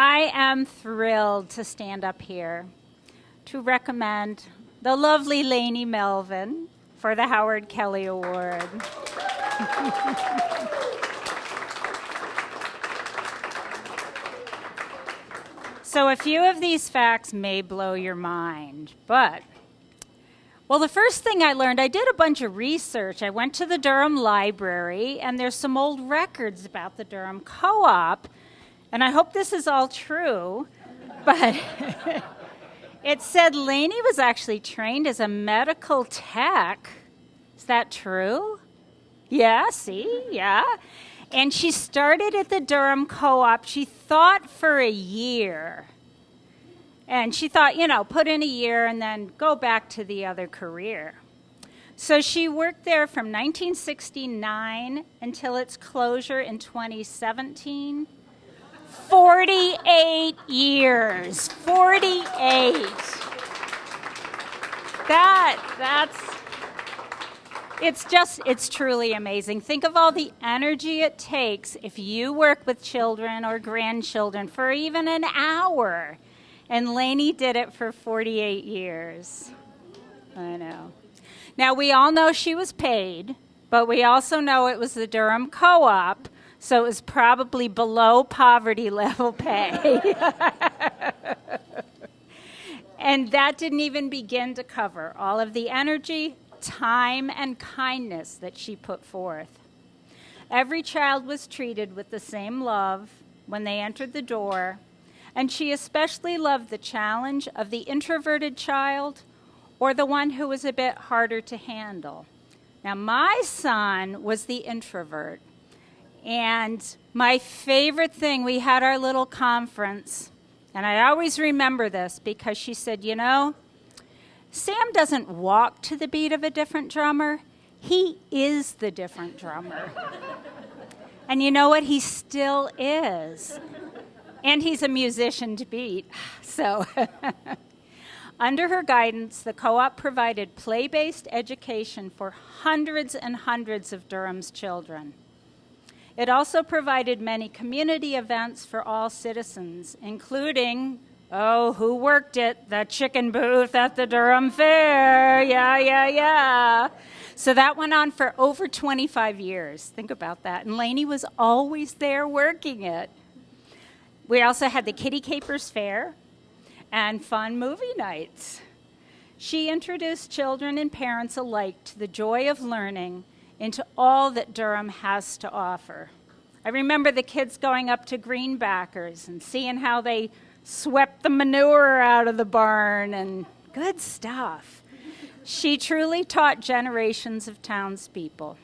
I am thrilled to stand up here to recommend the lovely Lainy Melvin for the Howard Kelley Award. So a few of these facts may blow your mind, but, well, the first thing I learned, I did a bunch of research. I went to the Durham library, and there's some old records about the Durham Co-op, and I hope this is all true, but it said Lainey was actually trained as a medical tech. Is that true? Yeah, see? Yeah. And she started at the Durham Co-op. She thought for a year. And she thought, put in a year and then go back to the other career. So she worked there from 1969 until its closure in 2017. 48 years. 48. It's truly amazing. Think of all the energy it takes if you work with children or grandchildren for even an hour. And Lainey did it for 48 years. I know. Now, we all know she was paid, but we also know it was the Durham Co-op, so it was probably below poverty level pay. And that didn't even begin to cover all of the energy, time, and kindness that she put forth. Every child was treated with the same love when they entered the door, and she especially loved the challenge of the introverted child or the one who was a bit harder to handle. Now, my son was the introvert, and my favorite thing, we had our little conference, and I always remember this because she said, Sam doesn't walk to the beat of a different drummer. He is the different drummer. And you know what? He still is. And he's a musician to beat. So under her guidance, the co-op provided play-based education for hundreds and hundreds of Durham's children. It also provided many community events for all citizens, including who worked it? The chicken booth at the Durham Fair. Yeah. So that went on for over 25 years. Think about that. And Lainey was always there working it. We also had the Kitty Capers Fair and fun movie nights. She introduced children and parents alike to the joy of learning and to all that Durham has to offer. I remember the kids going up to Greenbackers and seeing how they swept the manure out of the barn, and good stuff. She truly taught generations of townspeople.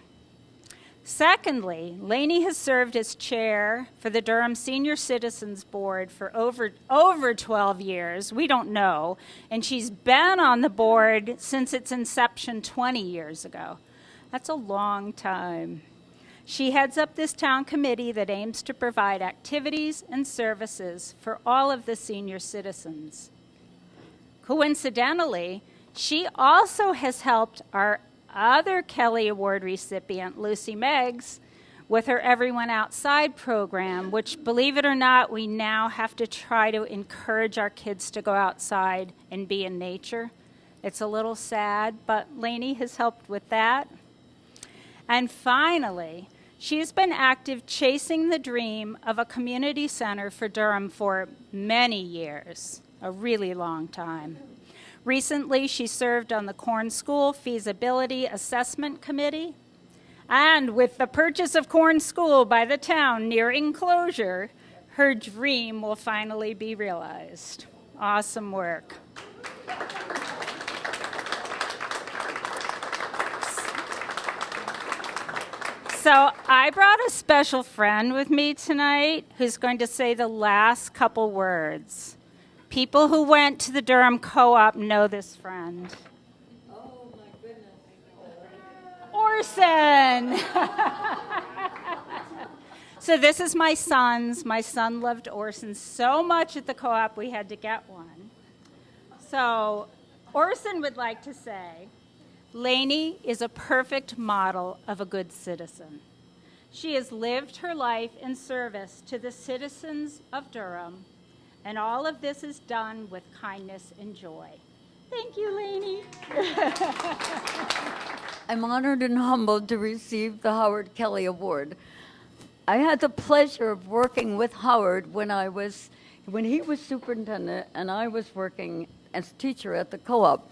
Secondly, Lainey has served as chair for the Durham Senior Citizens Board for over 12 years. We don't know. And she's been on the board since its inception 20 years ago. That's a long time. She heads up this town committee that aims to provide activities and services for all of the senior citizens. Coincidentally, she also has helped our other Kelley Award recipient, Lucy Meggs, with her Everyone Outside program, which, believe it or not, we now have to try to encourage our kids to go outside and be in nature. It's a little sad, but Lainey has helped with that. And finally, she's been active chasing the dream of a community center for Durham for many years, a really long time. Recently, she served on the Corn School Feasibility Assessment Committee. And with the purchase of Corn School by the town nearing closure, her dream will finally be realized. Awesome work. So I brought a special friend with me tonight who's going to say the last couple words. People who went to the Durham Co-op know this friend. Oh, my goodness. Orson! So this is my son's. My son loved Orson so much at the co-op we had to get one. So Orson would like to say, Lainey is a perfect model of a good citizen. She has lived her life in service to the citizens of Durham And all of this is done with kindness and joy. Thank you, Lainey. I'm honored and humbled to receive the Howard Kelley Award. I had the pleasure of working with Howard when he was superintendent and I was working as teacher at the co-op.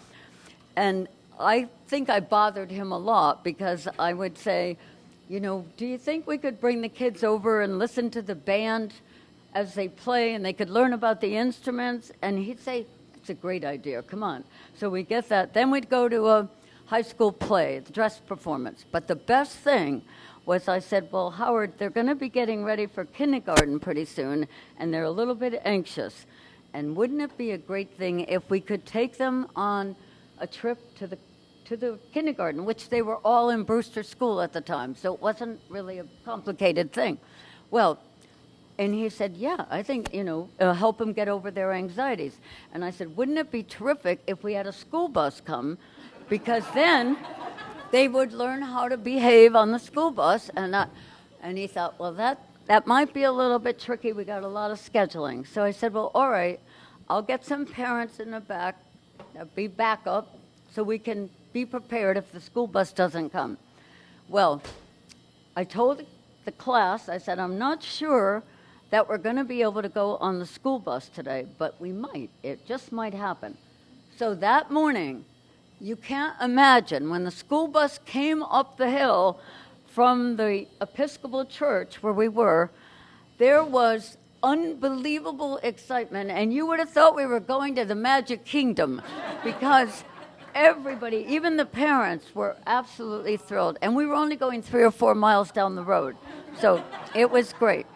And I think I bothered him a lot because I would say, you know, do you think we could bring the kids over and listen to the band as they play and they could learn about the instruments? And he'd say, it's a great idea, come on. So we get that. Then we'd go to a high school play, the dress performance. But the best thing was I said, well, Howard, they're going to be getting ready for kindergarten pretty soon, and they're a little bit anxious. And wouldn't it be a great thing if we could take them on a trip to the kindergarten, which they were all in Brewster School at the time, so it wasn't really a complicated thing. Well, and he said, yeah, I think, you know, it'll help them get over their anxieties. And I said, wouldn't it be terrific if we had a school bus come, because then they would learn how to behave on the school bus. And he thought, well, that might be a little bit tricky. We got a lot of scheduling. So I said, well, all right, I'll get some parents in the back, be backup, so we can be prepared if the school bus doesn't come. Well, I told the class, I said, I'm not sure that we're going to be able to go on the school bus today, but we might. It just might happen. So that morning, you can't imagine, when the school bus came up the hill from the Episcopal Church where we were, there was unbelievable excitement, and you would have thought we were going to the Magic Kingdom, because everybody, even the parents, were absolutely thrilled. And we were only going 3 or 4 miles down the road, so it was great.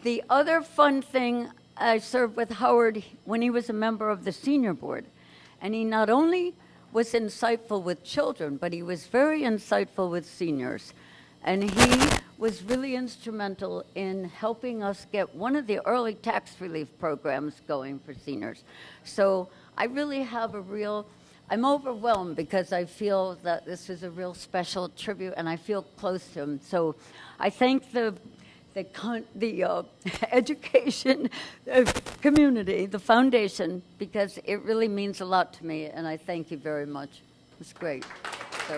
The other fun thing, I served with Howard when he was a member of the senior board, and he not only was insightful with children, but he was very insightful with seniors. And he was really instrumental in helping us get one of the early tax relief programs going for seniors. So I really have I'm overwhelmed because I feel that this is a real special tribute, and I feel close to him. So I thank the education community, the foundation, because it really means a lot to me, and I thank you very much. It's great. So.